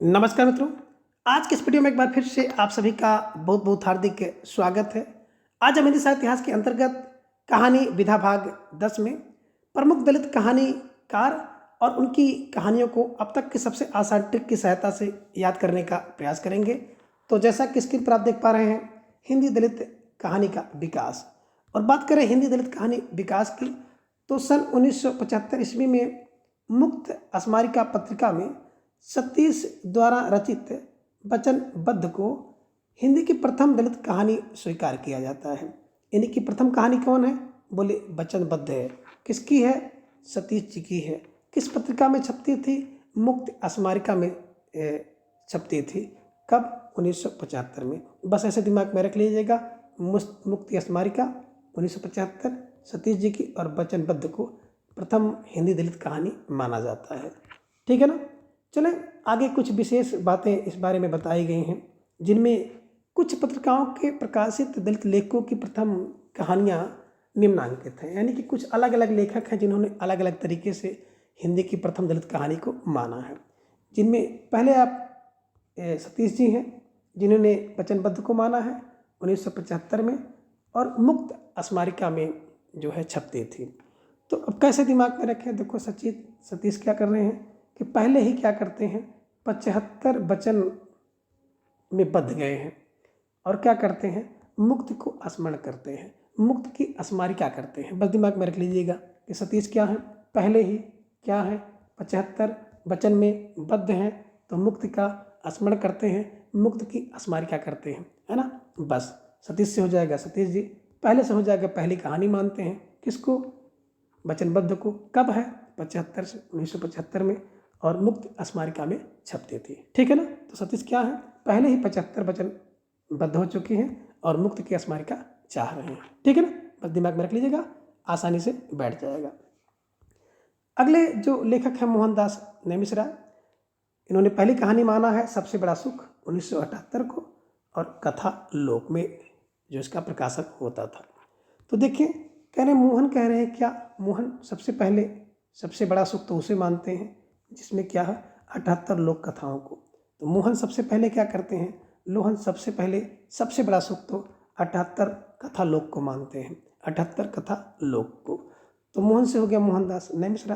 नमस्कार मित्रों। आज के इस वीडियो में एक बार फिर से आप सभी का बहुत बहुत हार्दिक स्वागत है। आज हम हिंदी साहित्य इतिहास के अंतर्गत कहानी विधा भाग 10 में प्रमुख दलित कहानीकार और उनकी कहानियों को अब तक की सबसे आसान ट्रिक की सहायता से याद करने का प्रयास करेंगे। तो जैसा कि स्क्रीन पर आप देख पा रहे हैं, हिंदी दलित कहानी का विकास। और बात करें हिंदी दलित कहानी विकास की, तो सन 1975 ईस्वी में मुक्त स्मारिका पत्रिका में सतीश द्वारा रचित वचनबद्ध को हिंदी की प्रथम दलित कहानी स्वीकार किया जाता है। इन्हीं की प्रथम कहानी कौन है? बोले वचनबद्ध है। किसकी है? सतीश जी की है। किस पत्रिका में छपती थी? मुक्त स्मारिका में छपती थी। कब? 1975 में। बस ऐसे दिमाग में रख लीजिएगा, मुक्ति स्मारिका 1975, सतीश जी की, और वचनबद्ध को प्रथम हिंदी दलित कहानी माना जाता है। ठीक है ना। चलें आगे, कुछ विशेष बातें इस बारे में बताई गई हैं, जिनमें कुछ पत्रिकाओं के प्रकाशित दलित लेखकों की प्रथम कहानियाँ निम्नांकित हैं। यानी कि कुछ अलग अलग लेखक हैं जिन्होंने अलग अलग तरीके से हिंदी की प्रथम दलित कहानी को माना है। जिनमें पहले आप सतीश जी हैं, जिन्होंने वचनबद्ध को माना है 1975 में, और मुक्त स्मारिका में जो है छपती थी। तो अब कैसे दिमाग में रखें? देखो, सतीश क्या कर रहे हैं कि पहले ही क्या करते हैं, 75 वचन में बद्ध गए हैं, और क्या करते हैं, मुक्त को स्मरण करते हैं, मुक्त की स्मारिका करते हैं। बस दिमाग में रख लीजिएगा कि सतीश क्या है, पहले ही क्या है, 75 वचन में बद्ध हैं, तो मुक्त का स्मरण करते हैं, मुक्त की स्मारिका करते हैं, है ना। बस सतीश से हो जाएगा सतीश जी, पहले से हो जाएगा पहली कहानी मानते हैं। किसको? वचनबद्ध को। कब है? 75 से 1975 में, और मुक्त स्मारिका में छपती थी। ठीक है ना। तो सतीश क्या है, पहले ही 75 वचन बद्ध हो चुकी हैं और मुक्त की स्मारिका चाह रहे हैं। ठीक है ना। बस दिमाग में रख लीजिएगा, आसानी से बैठ जाएगा। अगले जो लेखक हैं मोहनदास नेमिश्रा, इन्होंने पहली कहानी माना है सबसे बड़ा सुख 1978 को, और कथा लोक में जो इसका प्रकाशक होता था। तो देखिए, मोहन कह रहे हैं क्या, मोहन सबसे पहले सबसे बड़ा सुख तो उसे मानते हैं जिसमें क्या है, 78 लोक कथाओं को। तो मोहन सबसे पहले क्या करते हैं, लोहन सबसे पहले सबसे बड़ा सुख तो 78 कथा लोक को मानते हैं, 78 कथा लोक को। तो मोहन से हो गया मोहनदास नेमिश्रा।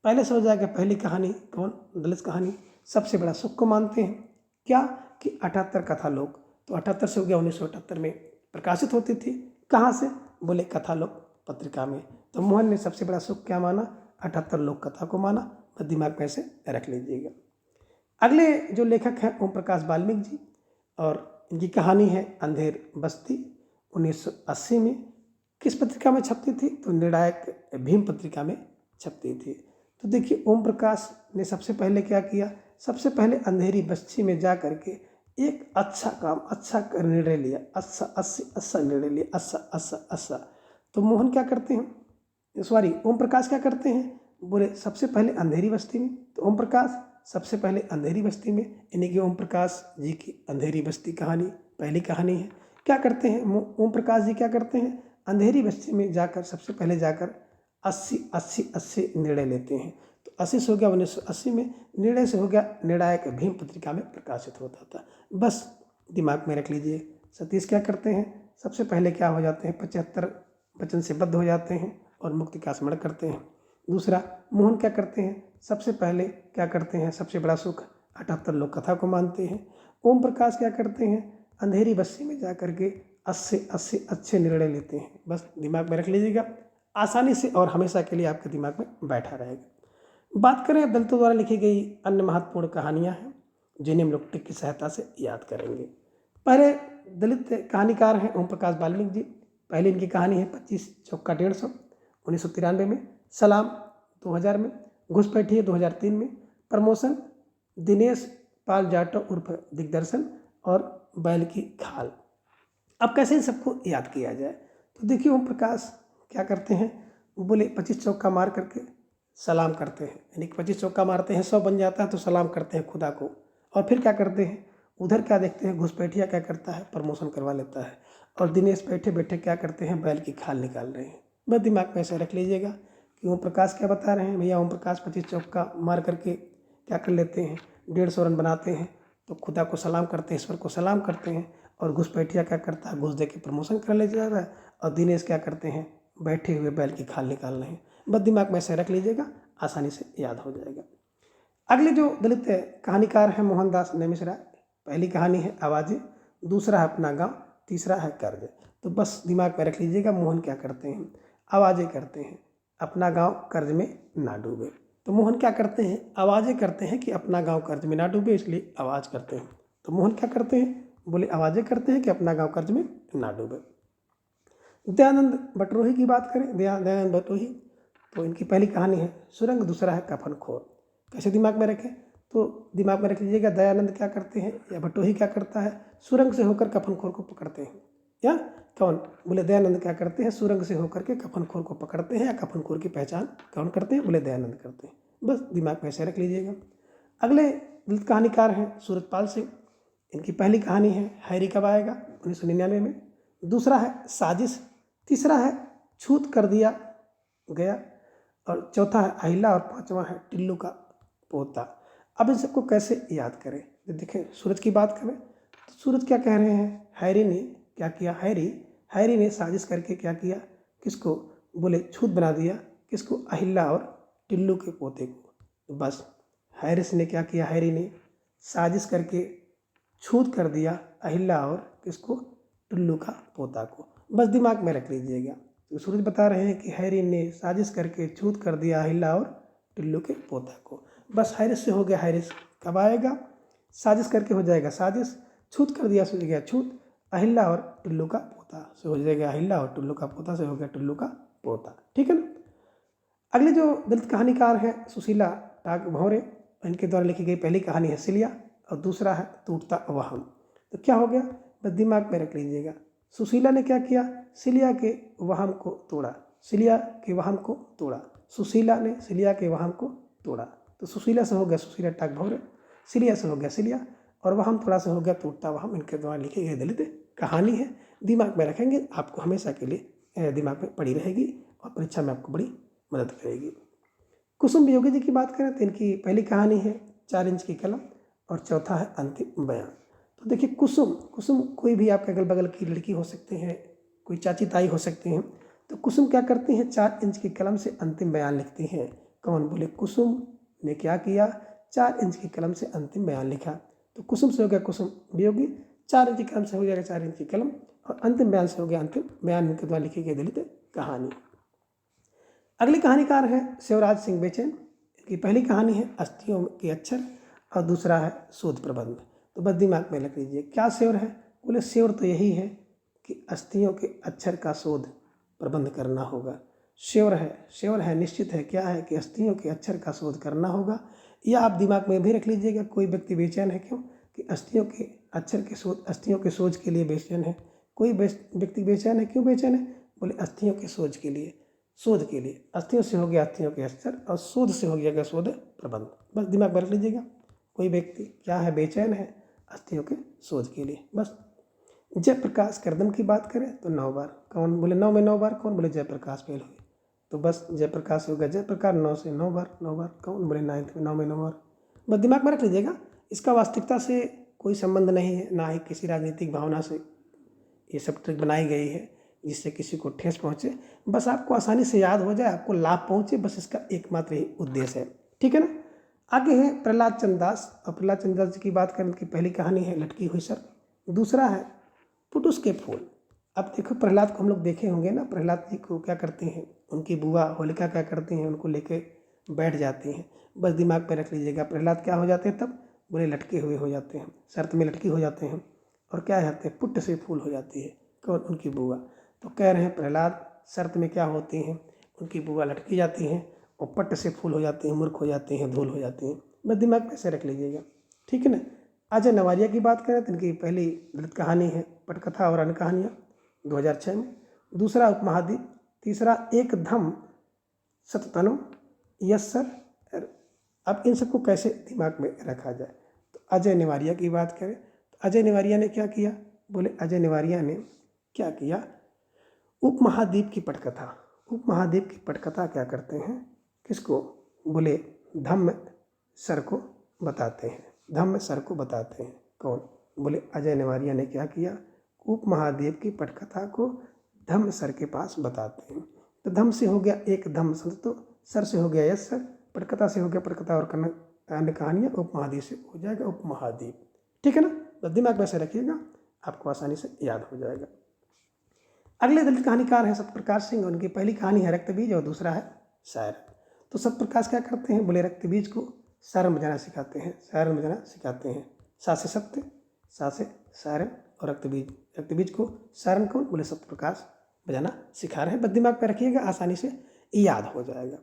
पहले से हो जाएगा पहली कहानी कौन, दलित कहानी सबसे बड़ा सुख को मानते हैं, क्या कि 78 कथा लोक। तो 78 से हो गया 1978 में प्रकाशित होती थी। कहाँ से? बोले कथा लोक पत्रिका में। तो मोहन ने सबसे बड़ा सुख क्या माना, 78 लोक कथा को माना। बस दिमाग में से रख लीजिएगा। अगले जो लेखक हैं ओम प्रकाश वाल्मीकि जी, और इनकी कहानी है अंधेर बस्ती 1980 में। किस पत्रिका में छपती थी? तो निर्णायक भीम पत्रिका में छपती थी। तो देखिए, ओम प्रकाश ने सबसे पहले क्या किया, सबसे पहले अंधेरी बस्ती में जा करके एक अच्छा काम, अच्छा निर्णय लिया, अच्छा निर्णय लिया, अच्छा। तो मोहन क्या करते हैं, ओम प्रकाश क्या करते हैं, बोले सबसे पहले अंधेरी बस्ती में। तो ओम प्रकाश सबसे पहले अंधेरी बस्ती में, यानी कि ओम प्रकाश जी की अंधेरी बस्ती कहानी पहली कहानी है। क्या करते हैं ओम प्रकाश जी, क्या करते हैं, अंधेरी बस्ती में जाकर सबसे पहले जाकर 80 निर्णय लेते हैं। तो 80 से हो गया 1980 में, निर्णय से हो गया निर्णायक भीम पत्रिका में प्रकाशित होता था। बस दिमाग में रख लीजिए, सतीश क्या करते हैं, सबसे पहले क्या हो जाते हैं, 75 वचन से बद्ध हो जाते हैं और मुक्ति का स्मरण करते हैं। दूसरा, मोहन क्या करते हैं, सबसे पहले क्या करते हैं, सबसे बड़ा सुख 78 लोक कथा को मानते हैं। ओम प्रकाश क्या करते हैं, अंधेरी बस्ती में जा करके 80 अच्छे निर्णय लेते हैं। बस दिमाग में रख लीजिएगा, आसानी से और हमेशा के लिए आपके दिमाग में बैठा रहेगा। बात करें दलितों द्वारा लिखी गई अन्य महत्वपूर्ण कहानियाँ हैं, जिन्हें हम लोग ट्रिक की सहायता से याद करेंगे। पहले दलित कहानीकार हैं ओम प्रकाश वाल्मीकि जी। पहले इनकी कहानी है 25 चौका 150 1993 में, सलाम 2000 में, घुसपैठिए 2003 में, प्रमोशन दिनेश पाल जाटव उर्फ दिग्दर्शन, और बैल की खाल। अब कैसे इन सबको याद किया जाए? तो देखिए, ओम प्रकाश क्या करते हैं, बोले 25 चौका मार करके सलाम करते हैं, यानी कि 25 चौका मारते हैं 100 बन जाता है, तो सलाम करते हैं खुदा को। और फिर क्या करते हैं, उधर क्या देखते हैं, घुसपैठिया क्या करता है, प्रमोशन करवा लेता है, और दिनेश बैठे बैठे क्या करते हैं, बैल की खाल निकाल रहे हैं। बस दिमाग में ऐसे रख लीजिएगा कि ओम प्रकाश क्या बता रहे हैं, भैया ओम प्रकाश 25 चौका मार करके क्या कर लेते हैं, 150 रन बनाते हैं तो खुदा को सलाम करते हैं, ईश्वर को सलाम करते हैं। और घुसपैठिया क्या करता है, घुस दे के प्रमोशन कर ले जाता है। और दिनेश क्या करते हैं, बैठे हुए बैल की खाल निकाल रहे हैं। बस दिमाग में ऐसे रख लीजिएगा, आसानी से याद हो जाएगा। अगले जो दलित कहानीकार हैं मोहनदास नेमिशराय। पहली कहानी है आवाज़ें, दूसरा है अपना गांव, तीसरा है कर्ज। तो बस दिमाग में रख लीजिएगा, मोहन क्या करते हैं, आवाज़ें करते हैं, अपना गांव कर्ज में ना डूबे। तो मोहन क्या करते हैं, आवाज़ें करते हैं कि अपना गांव कर्ज में ना डूबे, इसलिए आवाज़ करते हैं। तो मोहन क्या करते हैं, बोले आवाज़ें करते हैं कि अपना गांव कर्ज में ना डूबे। दयानंद बटरोही की बात करें, दयानंद बटरोही, तो इनकी पहली कहानी है सुरंग, दूसरा है कफनखोर। कैसे दिमाग में रखें, तो दिमाग में रख लीजिएगा, दयानंद क्या करते हैं या बटोही क्या करता है, सुरंग से होकर कफनखोर को पकड़ते हैं। या कौन, बोले दयानंद क्या करते हैं, सुरंग से होकर के कफनखोर को पकड़ते हैं, या कफनखोर की पहचान कौन करते हैं, बोले दयानंद करते हैं। बस दिमाग में ऐसे रख लीजिएगा। अगले दलित कहानीकार हैं सूरजपाल सिंह। इनकी पहली कहानी है हैरी कब आएगा, 1999 में। दूसरा है साजिश, तीसरा है छूत कर दिया गया, और चौथा है अहिला, और पांचवा है टिल्लू का पोता। अब इन सबको कैसे याद करें, देखें सूरज की बात करें तो सूरज क्या कह रहे हैं, हैरी ने क्या किया, हैरी ने साजिश करके क्या किया, किसको, बोले छूत बना दिया, किसको, अहिला और टिल्लू के पोते को। तो बस हैरिस ने क्या किया, हैरी ने साजिश करके छूत कर दिया अहिला और किसको, टिल्लू का पोता को। बस दिमाग में रख लीजिएगा। तो सूरज बता रहे हैं कि हैरी ने साजिश करके छूत कर दिया अहिला और टिल्लू के पोता को। बस हैरिस से हो गया हैरिस कब आएगा, साजिश करके हो जाएगा साजिश, छूत कर दिया से हो गया छूत, अहिला और टिल्लू का पोता से हो जाएगा अहिला, और टिल्लू का पोता से हो गया टिल्लू का पोता। ठीक है ना। अगले जो दलित कहानीकार हैं सुशीला टाग भौरे, इनके द्वारा लिखी गई पहली कहानी है सिलिया, और दूसरा है टूटता वाहन। तो क्या हो गया, बस दिमाग में रख लीजिएगा, सुशीला ने क्या किया, सिलिया के वाहन को तोड़ा, सिलिया के वाहन को तोड़ा, सुशीला ने सिलिया के वाहन को तोड़ा। तो सुशीला से हो गया सुशीला टाग भौरे, सिलिया से हो गया सिलिया, और वाहन थोड़ा से हो गया टूटता वाहन। इनके द्वारा लिखी गई दलित कहानी है। दिमाग में रखेंगे, आपको हमेशा के लिए दिमाग में पड़ी रहेगी, और परीक्षा में आपको बड़ी मदद करेगी। कुसुम वियोगी जी की बात करें तो इनकी पहली कहानी है 4 इंच की कलम, और चौथा है अंतिम बयान। तो देखिए कुसुम कोई भी आपके अगल बगल की लड़की हो सकते हैं, कोई चाची ताई हो सकते हैं। तो कुसुम क्या करती हैं, 4 इंच की कलम से अंतिम बयान लिखती हैं। कौन, बोले कुसुम ने क्या किया, 4 इंच की कलम से अंतिम बयान लिखा। तो कुसुम से हो गया कुसुम वियोगी, 4 इंच की कलम से हो जाएगा 4 इंच की कलम, और अंतिम बयान से हो गया अंतिम बयान। इनके द्वारा लिखी गई दलित कहानी। अगली कहानीकार है शिवराज सिंह बेचैन। इनकी पहली कहानी है अस्थियों के अक्षर, और दूसरा है शोध प्रबंध। तो बस दिमाग में रख लीजिए, क्या शेवर है, बोले शेवर तो यही है कि अस्थियों के अक्षर का शोध प्रबंध करना होगा। शेवर है निश्चित है, क्या है कि अस्थियों के अक्षर का शोध करना होगा। या आप दिमाग में भी रख लीजिएगा, कोई व्यक्ति बेचैन है क्यों, कि अस्थियों के अक्षर के शोध, अस्थियों के सोच के लिए बेचैन है। कोई व्यक्ति बेचैन है, क्यों बेचैन है, बोले अस्थियों के सोच के लिए, शोध के लिए। अस्थियों से हो गया अस्थियों के अक्षर, और शोध से हो गया शोध प्रबंध। बस दिमाग में रख लीजिएगा, कोई व्यक्ति क्या है, बेचैन है अस्थियों के शोध के लिए। बस जयप्रकाश करदम की बात करें तो 9 बार, कौन, बोले 9 में 9 बार, कौन, बोले जयप्रकाश फेल हुए। तो बस जयप्रकाश होगा जयप्रकाश, 9 से 9 बार, 9 बार, कौन, बोले 9th में 9 में 9 बार। बस दिमाग में रख लीजिएगा। इसका वास्तविकता से कोई संबंध नहीं है, ना ही किसी राजनीतिक भावना से ये सब ट्रिक बनाई गई है जिससे किसी को ठेस पहुँचे। बस आपको आसानी से याद हो जाए, आपको लाभ पहुँचे, बस इसका एकमात्र ही उद्देश्य है। ठीक है ना। आगे है प्रहलाद चंद्र दास, और प्रहलाद चंद्र दास जी की बात करें कि पहली कहानी है लटकी हुई सर, दूसरा है पुटुस के फूल। अब देखो प्रहलाद को हम लोग देखे होंगे ना, प्रहलाद जी को क्या करते हैं, उनकी बुआ होलिका क्या करती हैं, उनको लेके बैठ जाती हैं। बस दिमाग में रख लीजिएगा, प्रहलाद क्या हो जाते हैं तब, बोले लटके हुए हो जाते हैं, शर्त में लटकी हो जाते हैं, और क्या जाते हैं, पुट्ट से फूल हो जाती है, कौन, उनकी बुआ। तो कह रहे हैं प्रहलाद शर्त में क्या होती हैं, उनकी बुआ लटकी जाती हैं, और पट्ट से फूल हो जाते हैं, मूर्ख हो जाते हैं, धूल हो जाती हैं। बस दिमाग में से रख लीजिएगा। ठीक है ना। अजय नवारिया की बात करें तो इनकी पहली दलित कहानी है पटकथा और अन्य कहानियाँ, 2006 में। दूसरा उपमहाद्वीप, तीसरा एक धम सततनु, यस सर। अब इन सबको कैसे दिमाग में रखा जाए, तो अजय नेवारिया की बात करें तो अजय नेवारिया ने क्या किया, बोले अजय नेवारिया ने क्या किया, उपमहाद्वीप की पटकथा, उपमहाद्वीप की पटकथा क्या करते हैं, किसको, बोले धम्म सर को बताते हैं। धम्म सर को बताते हैं। कौन? बोले अजय नेवारिया ने क्या किया, उपमहाद्वीप की पटकथा को धम्म सर के पास बताते हैं। तो धम्म से हो गया एक धम्म संत, तो सर से हो गया यस सर, पटकथा से हो गया पटकथा और अन्य कहानियाँ, उपमहाद्वीप से हो जाएगा उपमहाद्वीप। ठीक है ना, तो दिमाग में ऐसे रखिएगा, आपको आसानी से याद हो जाएगा। अगले दलित कहानीकार हैं सत्यप्रकाश सिंह। उनकी पहली कहानी है रक्तबीज और दूसरा है शायर। तो सत्यप्रकाश क्या करते हैं, बोले रक्तबीज को शायर में बजाना सिखाते हैं, शायर में बजाना सिखाते हैं। सा से सत्य, सा से शायर और रक्तबीज को शायर कौन, बोले सत्यप्रकाश बजाना सिखा रहे हैं। बस दिमाग में रखिएगा, आसानी से याद हो जाएगा।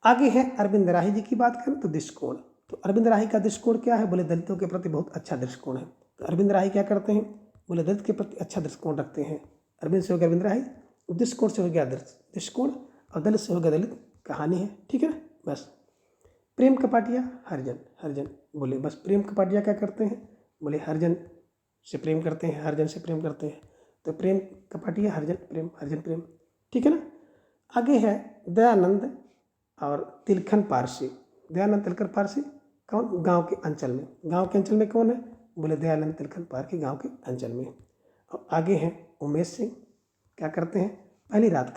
आगे है अरविंद राही जी की बात करें तो दृष्टिकोण। तो अरविंद राही का दृष्टिकोण क्या है, बोले दलितों के प्रति बहुत अच्छा दृष्टिकोण है। तो अरविंद राही क्या करते हैं, बोले दलित के प्रति अच्छा दृष्टिकोण रखते हैं। अरविंद से हो गया अरविंद राही, दृष्टिकोण से हो गया दृष्टिकोण, और दलित से हो गया दलित कहानी है। ठीक है ना, बस। प्रेम कपाटिया हरिजन बोले बस प्रेम कपाटिया क्या करते हैं, बोले हरिजन से प्रेम करते हैं, हरिजन से प्रेम करते हैं। तो प्रेम कपाटिया हरिजन प्रेम। ठीक है ना। आगे है दयानंद और तिलखन पारसी। दयानंद तिलखन पारसी कौन, गांव के अंचल में कौन है, बोले दयानंद तिलखन पारसी गांव के अंचल में। और आगे हैं उमेश सिंह, क्या करते हैं, पहली रात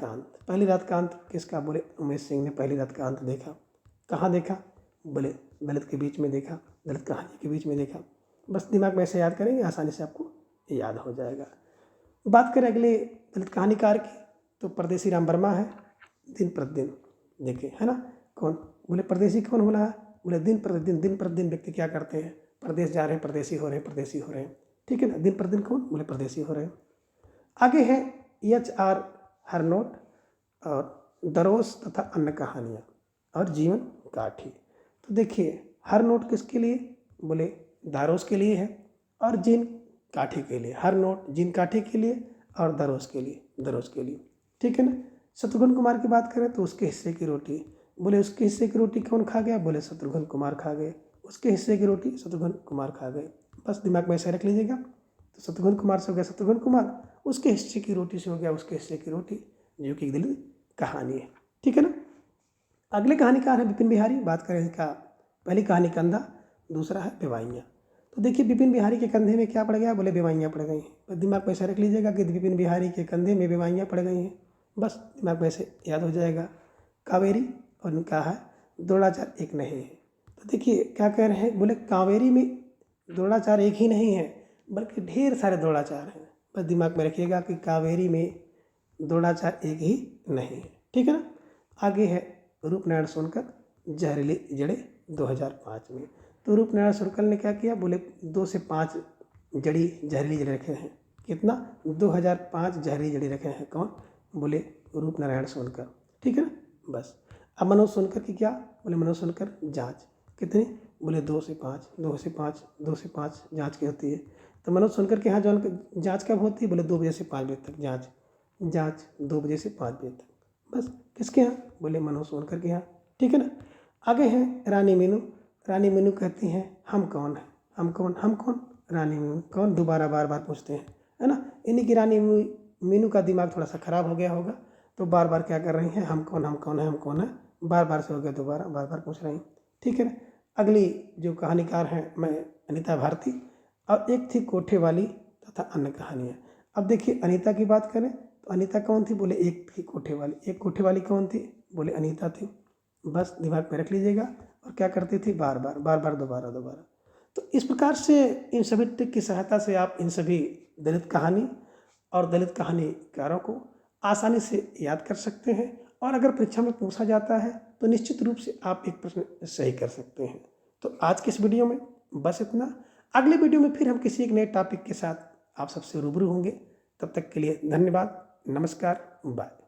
का अंत किसका, बोले उमेश सिंह ने पहली रात का अंत देखा। कहाँ देखा, बोले दलित के बीच में देखा, दलित कहानी के बीच में देखा। बस दिमाग में ऐसे याद करेंगे, आसानी से आपको याद हो जाएगा। बात करें अगले दलित कहानीकार की, तो परदेसी राम वर्मा है। दिन प्रतिदिन देखे है ना, कौन, बोले परदेसी कौन बोला है, बोले दिन प्रतिदिन व्यक्ति क्या करते हैं, प्रदेश जा रहे हैं, परदेसी हो रहे हैं। ठीक है ना, दिन प्रतिदिन कौन, बोले परदेसी हो रहे हैं। आगे है HR हरनोट और दरोस तथा अन्य कहानियाँ और जीवन काठी। तो देखिए हरनोट किसके लिए, बोले दारोस के लिए है, और जिन काठी के लिए। हरनोट जिन काठी के लिए और दरोस के लिए। ठीक है ना। शत्रुघ्न कुमार की बात करें तो उसके हिस्से की रोटी, बोले उसके हिस्से की रोटी कौन खा गया, बोले शत्रुघ्न कुमार खा गए। उसके हिस्से की रोटी शत्रुघ्न कुमार खा गए। बस दिमाग में ऐसे रख लीजिएगा। तो शत्रुघ्न कुमार से हो गया शत्रुघ्न कुमार, उसके हिस्से की रोटी से हो गया उसके हिस्से की रोटी, जो कि एक दलित कहानी है। ठीक है ना। अगले कहानीकार है विपिन बिहारी। बात करें इसका, पहली कहानी कंधा, दूसरा है बेवाइयाँ। तो देखिए विपिन बिहारी के कंधे में क्या पड़ गया, बोले बेवाइयाँ पड़ गई हैं। तो दिमाग में ऐसे रख लीजिएगा कि विपिन बिहारी के कंधे में बेवाइयाँ पड़ गई हैं। बस दिमाग में ऐसे याद हो जाएगा। कावेरी और उनका है द्रोणाचार एक नहीं है। तो देखिए क्या कह रहे हैं, बोले कावेरी में द्रोणाचार एक ही नहीं है, बल्कि ढेर सारे द्रोणाचार हैं। बस दिमाग में रखिएगा कि कावेरी में द्रोणाचार एक ही नहीं है। ठीक है ना। आगे है रूपनारायण सोनकर जहरीली जड़ें 2005 में। तो रूपनारायण सोनकर ने क्या किया, बोले 2 से 5 जहरीली जड़ें रखे हैं। कितना, 2005 जहरीली जड़ें रखे हैं। कौन, बोले रूपनारायण सोनकर। ठीक है ना, बस। अब मनोज सोनकर की क्या, बोले मनोज सोनकर जांच कितनी, बोले 2 से 5 जांच की होती है। तो मनोज सोनकर के यहाँ जो जांच कब होती है, बोले 2 बजे से 5 बजे तक जांच 2 बजे से 5 बजे तक। बस किसके यहाँ, बोले मनोज सोनकर के यहाँ। ठीक है ना। आगे हैं रानी मीनू कहती हैं हम कौन, रानी मीनू कौन, दोबारा बार पूछते हैं, है ना। इन्हीं की रानी मीनू का दिमाग थोड़ा सा खराब हो गया होगा, तो बार बार क्या कर रही हैं, हम कौन है, बार से हो गया दोबारा, बार पूछ रही हैं। ठीक है ना। अगली जो कहानीकार हैं मैं अनीता भारती, और एक थी कोठे वाली तथा अन्य कहानियाँ। अब देखिए अनीता की बात करें तो अनीता कौन थी, बोले एक थी कोठे वाली कौन थी, बोले अनीता थी। बस दिमाग में रख लीजिएगा। और क्या करती थी, बार बार दोबारा। तो इस प्रकार से इन सभी ट्रिक की सहायता से आप इन सभी दलित कहानी और दलित कहानीकारों को आसानी से याद कर सकते हैं। और अगर परीक्षा में पूछा जाता है तो निश्चित रूप से आप एक प्रश्न सही कर सकते हैं। तो आज के इस वीडियो में बस इतना। अगले वीडियो में फिर हम किसी एक नए टॉपिक के साथ आप सबसे रूबरू होंगे। तब तक के लिए धन्यवाद, नमस्कार, बाय।